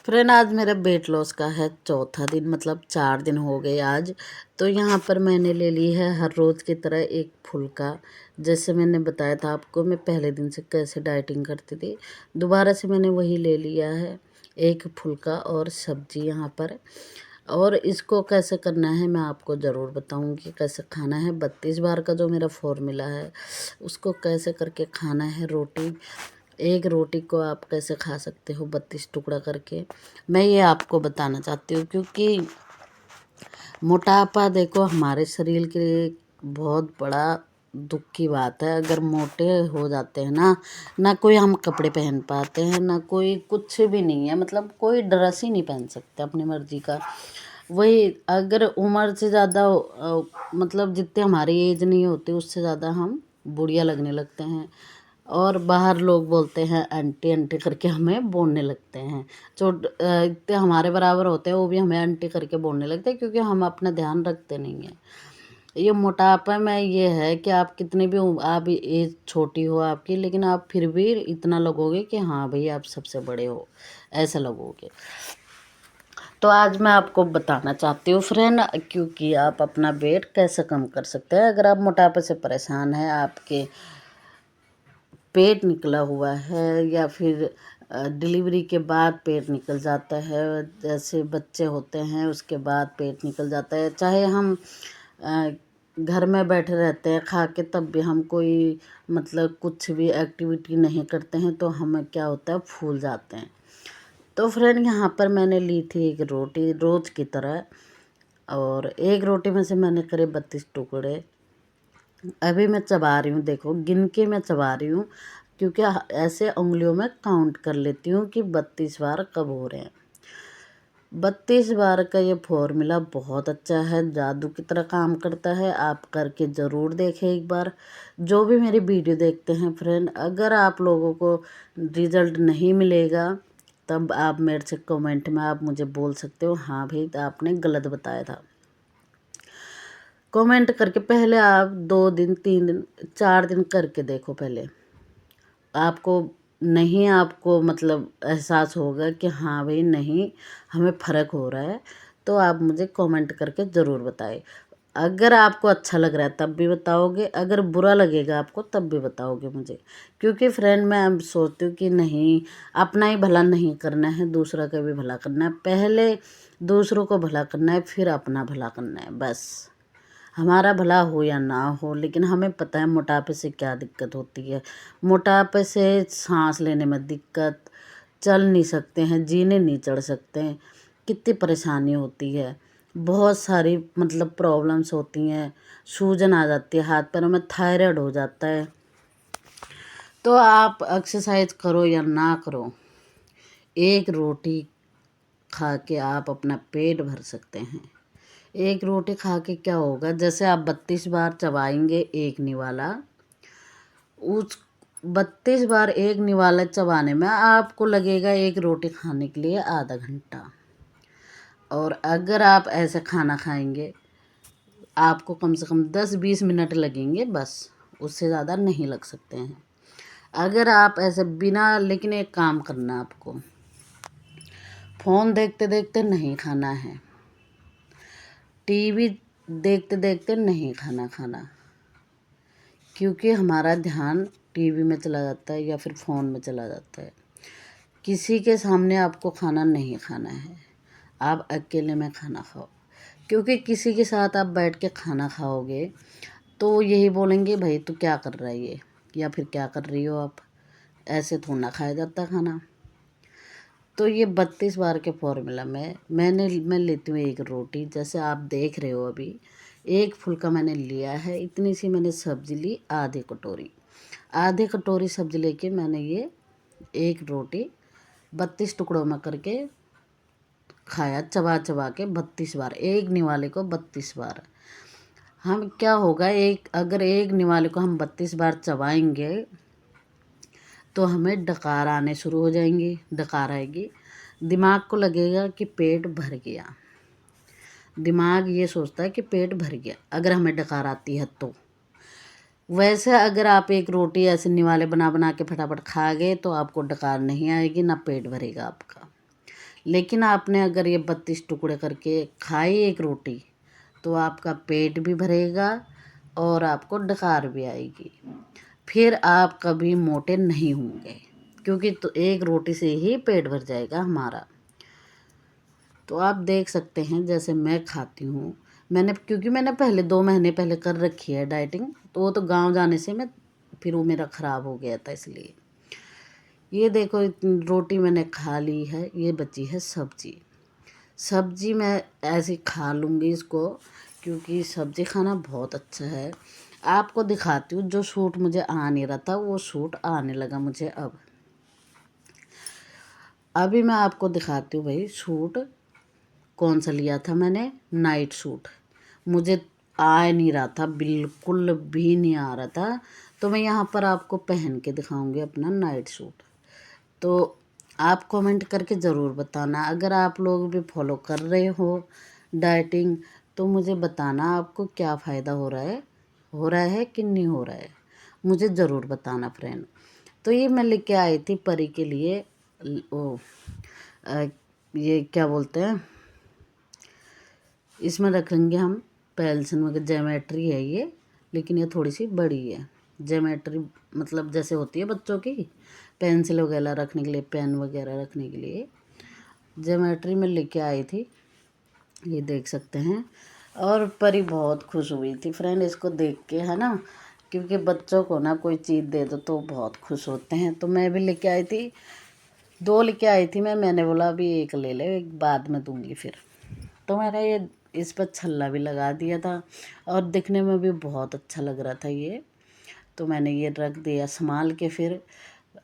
Friend आज मेरा weight loss का है चौथा दिन, मतलब 4 दिन हो गए आज। तो यहाँ पर मैंने ले ली है हर रोज़ की तरह एक फुल्का। जैसे मैंने बताया था आपको, मैं पहले दिन से कैसे डाइटिंग करती थी, दोबारा से मैंने वही ले लिया है, एक फुल्का और सब्जी यहाँ पर। और इसको कैसे करना है मैं आपको ज़रूर बताऊंगी, कैसे खाना है। 32 बार का जो मेरा फॉर्मूला है उसको कैसे करके खाना है। एक रोटी को आप कैसे खा सकते हो 32 टुकड़ा करके, मैं ये आपको बताना चाहती हूँ। क्योंकि मोटापा देखो हमारे शरीर के लिए बहुत बड़ा दुख की बात है। अगर मोटे हो जाते हैं ना कोई हम कपड़े पहन पाते हैं, ना कोई कुछ भी नहीं है, मतलब कोई ड्रेस ही नहीं पहन सकते अपनी मर्जी का। वही अगर उम्र से ज़्यादा मतलब जितने हमारी एज नहीं होती उससे ज़्यादा हम बुढ़िया लगने लगते हैं। और बाहर लोग बोलते हैं आंटी आंटी करके हमें बोलने लगते हैं। इतने हमारे बराबर होते हैं वो भी हमें आंटी करके बोलने लगते हैं, क्योंकि हम अपना ध्यान रखते नहीं हैं। ये मोटापा में ये है कि आप कितनी भी आप एज छोटी हो आपकी, लेकिन आप फिर भी इतना लगोगे कि हाँ भाई आप सबसे बड़े हो, ऐसा लगोगे। तो आज मैं आपको बताना चाहती हूँ फ्रेंड, क्योंकि आप अपना वेट कैसे कम कर सकते हैं। अगर आप मोटापे से परेशान हैं, आपके पेट निकला हुआ है या फिर डिलीवरी के बाद पेट निकल जाता है, जैसे बच्चे होते हैं उसके बाद पेट निकल जाता है, चाहे हम अ, घर में बैठे रहते हैं खा के, तब भी हम कोई मतलब कुछ भी एक्टिविटी नहीं करते हैं तो हमें क्या होता है, फूल जाते हैं। तो फ्रेंड यहाँ पर मैंने ली थी एक रोटी रोज़ की तरह, और एक रोटी में से मैंने करे 32 टुकड़े। अभी मैं चबा रही हूँ, देखो गिन के मैं चबा रही हूँ, क्योंकि ऐसे उंगलियों में काउंट कर लेती हूँ कि 32 बार कब हो रहे हैं। 32 बार का ये फॉर्मूला बहुत अच्छा है, जादू की तरह काम करता है। आप करके ज़रूर देखें एक बार। जो भी मेरी वीडियो देखते हैं फ्रेंड, अगर आप लोगों को रिजल्ट नहीं मिलेगा तब आप मेरे से कमेंट में आप मुझे बोल सकते हो, हाँ भाई आपने गलत बताया था। कमेंट करके पहले आप 2 दिन 3 दिन 4 दिन करके देखो। पहले आपको मतलब एहसास होगा कि हाँ भाई नहीं हमें फ़र्क हो रहा है, तो आप मुझे कमेंट करके ज़रूर बताएं। अगर आपको अच्छा लग रहा है तब भी बताओगे, अगर बुरा लगेगा आपको तब भी बताओगे मुझे। क्योंकि फ्रेंड मैं अब सोचती हूँ कि नहीं, अपना ही भला नहीं करना है, दूसरा का भी भला करना है। पहले दूसरों को भला करना है, फिर अपना भला करना है। बस हमारा भला हो या ना हो, लेकिन हमें पता है मोटापे से क्या दिक्कत होती है। मोटापे से सांस लेने में दिक्कत, चल नहीं सकते हैं, जीने नहीं चढ़ सकते हैं, कितनी परेशानी होती है। बहुत सारी मतलब प्रॉब्लम्स होती हैं, सूजन आ जाती है हाथ पैरों में, थायराइड हो जाता है। तो आप एक्सरसाइज करो या ना करो, एक रोटी खा के आप अपना पेट भर सकते हैं। एक रोटी खा के क्या होगा, जैसे आप 32 बार चबाएंगे एक निवाला, उस 32 बार एक निवाला चबाने में आपको लगेगा एक रोटी खाने के लिए आधा घंटा। और अगर आप ऐसे खाना खाएंगे आपको कम से कम 10-20 मिनट लगेंगे, बस उससे ज़्यादा नहीं लग सकते हैं। अगर आप ऐसे बिना, लेकिन एक काम करना, आपको फ़ोन देखते देखते नहीं खाना है, टीवी देखते देखते नहीं खाना, क्योंकि हमारा ध्यान टीवी में चला जाता है या फिर फ़ोन में चला जाता है। किसी के सामने आपको खाना नहीं खाना है, आप अकेले में खाना खाओ। क्योंकि किसी के साथ आप बैठ के खाना खाओगे तो यही बोलेंगे भाई तू क्या कर रहा है ये, या फिर क्या कर रही हो आप, ऐसे थोड़ा ना खाया जाता खाना। तो ये 32 बार के फॉर्मूला में मैं लेती हूँ एक रोटी, जैसे आप देख रहे हो अभी एक फुल्का मैंने लिया है, इतनी सी मैंने सब्ज़ी ली, आधी कटोरी सब्ज़ी लेके मैंने ये एक रोटी 32 टुकड़ों में करके खाया, चबा चबा के 32 बार, एक निवाले को 32 बार। हम क्या होगा, अगर एक निवाले को हम 32 बार चबाएंगे तो हमें डकार आने शुरू हो जाएंगी, डकार आएगी, दिमाग को लगेगा कि पेट भर गया। दिमाग ये सोचता है कि पेट भर गया अगर हमें डकार आती है तो। वैसे अगर आप एक रोटी ऐसे निवाले बना बना के फटाफट खा गए तो आपको डकार नहीं आएगी, ना पेट भरेगा आपका। लेकिन आपने अगर ये 32 टुकड़े करके खाई एक रोटी तो आपका पेट भी भरेगा और आपको डकार भी आएगी। फिर आप कभी मोटे नहीं होंगे, क्योंकि तो एक रोटी से ही पेट भर जाएगा हमारा। तो आप देख सकते हैं जैसे मैं खाती हूँ, क्योंकि मैंने पहले 2 महीने पहले कर रखी है डाइटिंग, तो वो तो गांव जाने से फिर वो मेरा ख़राब हो गया था, इसलिए। ये देखो रोटी मैंने खा ली है, ये बची है सब्जी मैं ऐसे खा लूँगी इसको, क्योंकि सब्जी खाना बहुत अच्छा है। आपको दिखाती हूँ, जो सूट मुझे आ नहीं रहा था वो सूट आने लगा मुझे अब। अभी मैं आपको दिखाती हूँ भाई सूट कौन सा लिया था मैंने। नाइट सूट मुझे आ नहीं रहा था, बिल्कुल भी नहीं आ रहा था, तो मैं यहाँ पर आपको पहन के दिखाऊंगी अपना नाइट सूट। तो आप कमेंट करके ज़रूर बताना, अगर आप लोग भी फॉलो कर रहे हो डाइटिंग, तो मुझे बताना आपको क्या फ़ायदा हो रहा है कि नहीं हो रहा है, मुझे ज़रूर बताना फ्रेंड। तो ये मैं लेके आई थी परी के लिए, ओ ये क्या बोलते हैं, इसमें रखेंगे हम पेंसिल वगैरह, ज्योमेट्री है ये, लेकिन ये थोड़ी सी बड़ी है। ज्योमेट्री मतलब जैसे होती है बच्चों की पेंसिल वगैरह रखने के लिए, पेन वगैरह रखने के लिए, ज्योमेट्री में लेके आई थी, ये देख सकते हैं। और परी बहुत खुश हुई थी फ्रेंड इसको देख के, है ना, क्योंकि बच्चों को ना कोई चीज़ दे दो तो बहुत खुश होते हैं। तो मैं भी लेके आई थी, 2 लेके आई थी मैंने बोला अभी एक ले ले, एक बाद में दूंगी फिर। तो मैंने ये इस पर छल्ला भी लगा दिया था और दिखने में भी बहुत अच्छा लग रहा था ये, तो मैंने ये रख दिया संभाल के। फिर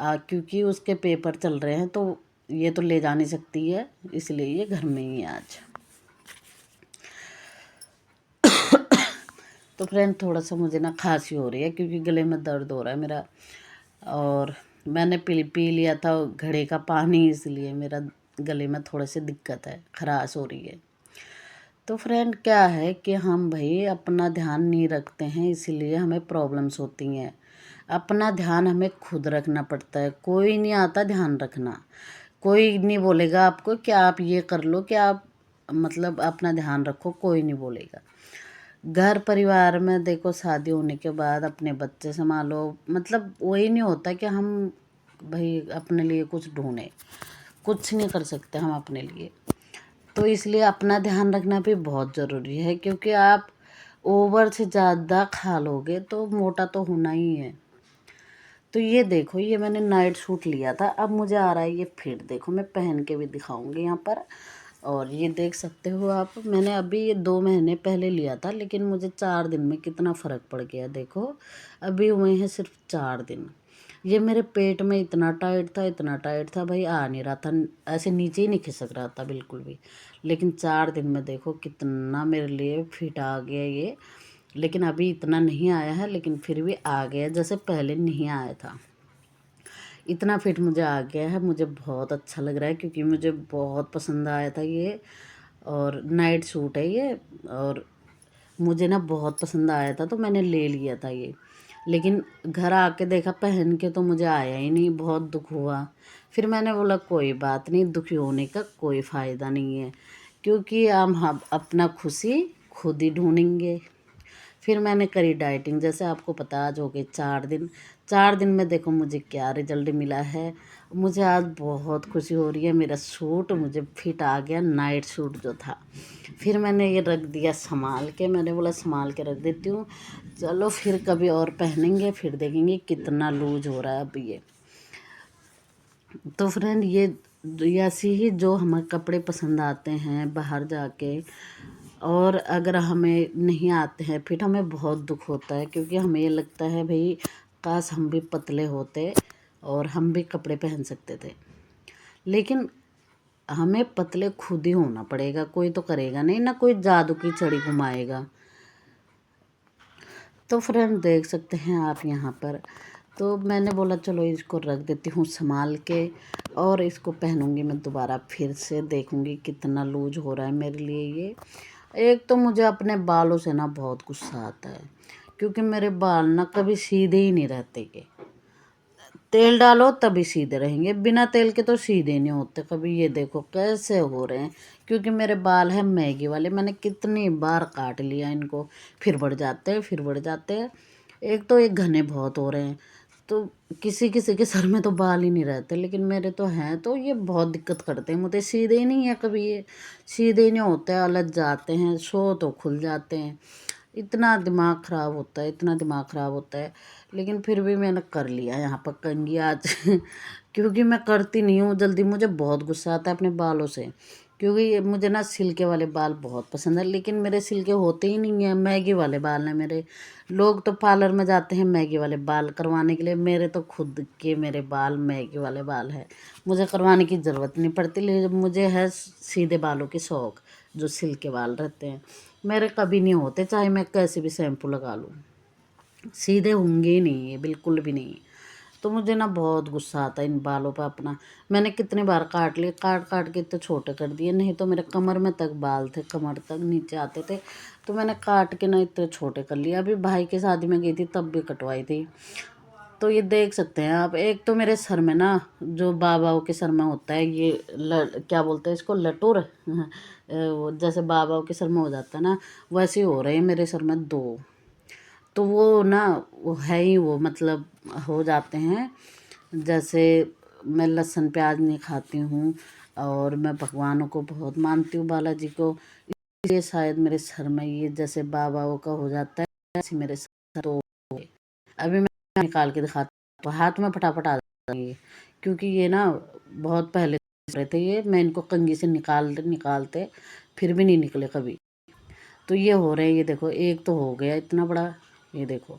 क्योंकि उसके पेपर चल रहे हैं तो ये तो ले जा नहीं सकती है, इसलिए ये घर में ही है आज। तो फ्रेंड थोड़ा सा मुझे ना खांसी हो रही है, क्योंकि गले में दर्द हो रहा है मेरा, और मैंने पी लिया था घड़े का पानी, इसलिए मेरा गले में थोड़ी सी दिक्कत है, खराश हो रही है। तो फ्रेंड क्या है कि हम भाई अपना ध्यान नहीं रखते हैं, इसीलिए हमें प्रॉब्लम्स होती हैं। अपना ध्यान हमें खुद रखना पड़ता है, कोई नहीं आता ध्यान रखना, कोई नहीं बोलेगा आपको कि आप ये कर लो, कि आप मतलब अपना ध्यान रखो, कोई नहीं बोलेगा। घर परिवार में देखो शादी होने के बाद अपने बच्चे संभालो, मतलब वही नहीं होता कि हम भाई अपने लिए कुछ ढूंढें, कुछ नहीं कर सकते हम अपने लिए। तो इसलिए अपना ध्यान रखना भी बहुत ज़रूरी है, क्योंकि आप ओवर से ज़्यादा खा लोगे तो मोटा तो होना ही है। तो ये देखो ये मैंने नाइट सूट लिया था, अब मुझे आ रहा है ये फिट, देखो मैं पहन के भी दिखाऊंगी यहाँ पर। और ये देख सकते हो आप, मैंने अभी ये 2 महीने पहले लिया था, लेकिन मुझे 4 दिन में कितना फ़र्क पड़ गया देखो, अभी हुए हैं सिर्फ 4 दिन। ये मेरे पेट में इतना टाइट था भाई, आ नहीं रहा था, ऐसे नीचे ही नहीं खिसक रहा था बिल्कुल भी। लेकिन 4 दिन में देखो कितना मेरे लिए फिट आ गया ये। लेकिन अभी इतना नहीं आया है, लेकिन फिर भी आ गया, जैसे पहले नहीं आया था, इतना फिट मुझे आ गया है। मुझे बहुत अच्छा लग रहा है, क्योंकि मुझे बहुत पसंद आया था ये, और नाइट सूट है ये, और मुझे ना बहुत पसंद आया था तो मैंने ले लिया था ये। लेकिन घर आके देखा पहन के तो मुझे आया ही नहीं, बहुत दुख हुआ। फिर मैंने बोला कोई बात नहीं, दुखी होने का कोई फ़ायदा नहीं है, क्योंकि हम अपना खुशी खुद ही ढूंढेंगे। फिर मैंने करी डाइटिंग, जैसे आपको पता आज हो गए 4 दिन। 4 दिन में देखो मुझे क्या रिजल्ट मिला है, मुझे आज बहुत खुशी हो रही है, मेरा सूट मुझे फिट आ गया, नाइट सूट जो था। फिर मैंने ये रख दिया संभाल के, मैंने बोला संभाल के रख देती हूँ, चलो फिर कभी और पहनेंगे, फिर देखेंगे कितना लूज हो रहा है अब ये। तो फ्रेंड ये ऐसी ही जो हमें कपड़े पसंद आते हैं बाहर जाके, और अगर हमें नहीं आते हैं फिर हमें बहुत दुख होता है, क्योंकि हमें ये लगता है भाई काश हम भी पतले होते और हम भी कपड़े पहन सकते थे। लेकिन हमें पतले खुद ही होना पड़ेगा, कोई तो करेगा नहीं ना, कोई जादू की छड़ी घुमाएगा। तो फ्रेंड देख सकते हैं आप यहाँ पर, तो मैंने बोला चलो इसको रख देती हूँ संभाल के, और इसको पहनूंगी मैं दोबारा, फिर से देखूंगी कितना लूज हो रहा है मेरे लिए ये। एक तो मुझे अपने बालों से ना बहुत गुस्सा आता है, क्योंकि मेरे बाल ना कभी सीधे ही नहीं रहते के, तेल डालो तभी सीधे रहेंगे, बिना तेल के तो सीधे नहीं होते कभी। ये देखो कैसे हो रहे हैं, क्योंकि मेरे बाल हैं मैगी वाले। मैंने कितनी बार काट लिया इनको, फिर बढ़ जाते हैं, फिर बढ़ जाते हैं। एक तो ये घने बहुत हो रहे हैं, तो किसी किसी के सर में तो बाल ही नहीं रहते, लेकिन मेरे तो हैं, तो ये बहुत दिक्कत करते हैं मुझे। सीधे ही नहीं है कभी, ये सीधे ही नहीं होते, अलग जाते हैं, शो तो खुल जाते हैं। इतना दिमाग ख़राब होता है, इतना दिमाग ख़राब होता है। लेकिन फिर भी मैंने कर लिया यहाँ पर कंघी आज क्योंकि मैं करती नहीं हूँ जल्दी, मुझे बहुत गुस्सा आता है अपने बालों से। क्योंकि मुझे ना सिल्के वाले बाल बहुत पसंद है, लेकिन मेरे सिल्के होते ही नहीं हैं, मैगी वाले बाल हैं मेरे। लोग तो पार्लर में जाते हैं मैगी वाले बाल करवाने के लिए, मेरे तो खुद के मेरे बाल मैगी वाले बाल हैं। मुझे करवाने की ज़रूरत नहीं पड़ती, लेकिन मुझे है सीधे बालों की शौक़, जो सिल्के बाल रहते हैं। मेरे कभी नहीं होते, चाहे मैं कैसे भी शैम्पू लगा लूँ, सीधे होंगे ही नहीं, ये बिल्कुल भी नहीं। तो मुझे ना बहुत गुस्सा आता है इन बालों पर अपना। मैंने कितनी बार काट लिए, काट काट के इतने छोटे कर दिए, नहीं तो मेरे कमर में तक बाल थे, कमर तक नीचे आते थे, तो मैंने काट के ना इतने छोटे कर लिए। अभी भाई की शादी में गई थी तब भी कटवाई थी। तो ये देख सकते हैं आप, एक तो मेरे सर में ना, जो बाबाओं के सर में होता है ये क्या बोलते हैं इसको, लटूर जैसे बाबाओं के सर में हो जाता है ना, वैसे ही हो रहे हैं मेरे सर में दो। तो वो ना, वो है ही वो, मतलब हो जाते हैं। जैसे मैं लहसुन प्याज नहीं खाती हूँ, और मैं भगवानों को बहुत मानती हूँ, बालाजी को, इसलिए शायद मेरे सर में ये जैसे बाबाओं का हो जाता है, ऐसे मेरे सर तो अभी मैं निकाल के दिखाती हूँ, हाथ में फटाफट आ जाता है ये, क्योंकि ये ना बहुत पहले रहे थे ये, मैं इनको कंघी से निकालते निकालते फिर भी नहीं निकले कभी। तो ये हो रहे हैं, ये देखो एक तो हो गया इतना बड़ा, ये देखो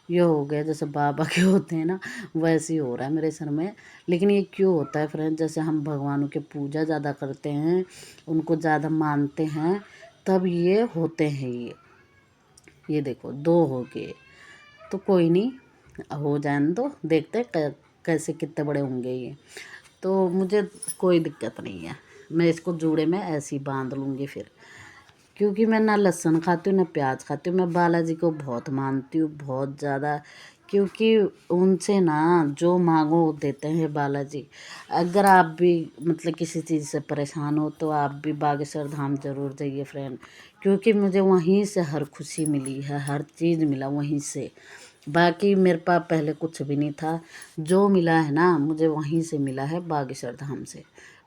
ये हो गया जैसे बाबा के होते हैं ना, वैसे ही हो रहा है मेरे सर में। लेकिन ये क्यों होता है फ्रेंड, जैसे हम भगवानों की पूजा ज़्यादा करते हैं, उनको ज़्यादा मानते हैं, तब ये होते हैं ये देखो दो हो गए। तो कोई नहीं, हो जाने दो, देखते कैसे कितने बड़े होंगे ये। तो मुझे कोई दिक्कत नहीं है, मैं इसको जूड़े में ऐसे ही बांध लूँगी फिर, क्योंकि मैं ना लहसुन खाती हूँ ना प्याज खाती हूँ। मैं बालाजी को बहुत मानती हूँ, बहुत ज़्यादा, क्योंकि उनसे ना जो मांगो वो देते हैं बालाजी। अगर आप भी मतलब किसी चीज़ से परेशान हो तो आप भी बागेश्वर धाम ज़रूर जाइए फ्रेंड, क्योंकि मुझे वहीं से हर खुशी मिली है, हर चीज़ मिला वहीं से। बाकी मेरे पास पहले कुछ भी नहीं था, जो मिला है ना मुझे वहीं से मिला है, बागेश्वर धाम से।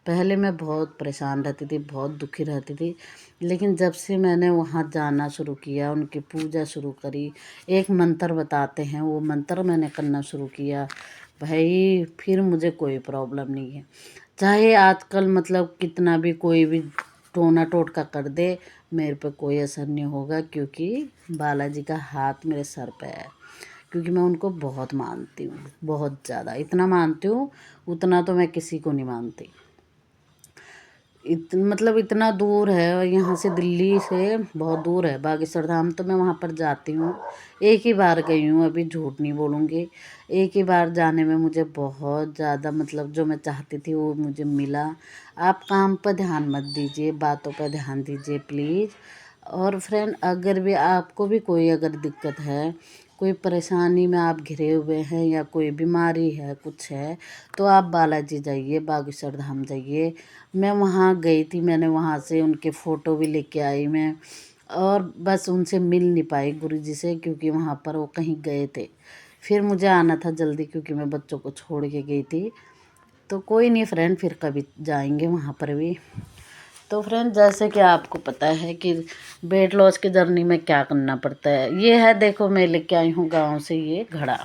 पहले मैं बहुत परेशान रहती थी, बहुत दुखी रहती थी, लेकिन जब से मैंने वहाँ जाना शुरू किया, उनकी पूजा शुरू करी, एक मंत्र बताते हैं वो मंत्र मैंने करना शुरू किया, भाई फिर मुझे कोई प्रॉब्लम नहीं है। चाहे आजकल मतलब कितना भी कोई भी टोना टोटका कर दे, मेरे पे कोई असर नहीं होगा, क्योंकि बालाजी का हाथ मेरे सर पे है। क्योंकि मैं उनको बहुत मानती हूँ, बहुत ज़्यादा, इतना मानती हूँ उतना तो मैं किसी को नहीं मानती। मतलब इतना दूर है यहाँ से, दिल्ली से बहुत दूर है बागेश्वर धाम, तो मैं वहाँ पर जाती हूँ। एक ही बार गई हूँ, अभी झूठ नहीं बोलूँगी, एक ही बार जाने में मुझे बहुत ज़्यादा मतलब जो मैं चाहती थी वो मुझे मिला। आप काम पर ध्यान मत दीजिए, बातों पर ध्यान दीजिए प्लीज़। और फ्रेंड, अगर भी आपको भी कोई अगर दिक्कत है, कोई परेशानी में आप घिरे हुए हैं, या कोई बीमारी है, कुछ है, तो आप बालाजी जाइए, बागेश्वर धाम जाइए। मैं वहाँ गई थी, मैंने वहाँ से उनके फ़ोटो भी लेके आई मैं, और बस उनसे मिल नहीं पाई गुरुजी से, क्योंकि वहाँ पर वो कहीं गए थे। फिर मुझे आना था जल्दी, क्योंकि मैं बच्चों को छोड़ के गई थी। तो कोई नहीं फ्रेंड, फिर कभी जाएंगे वहाँ पर भी। तो फ्रेंड, जैसे कि आपको पता है कि वेट लॉस की जर्नी में क्या करना पड़ता है, ये है देखो मैं लेके आई हूँ गाँव से ये घड़ा।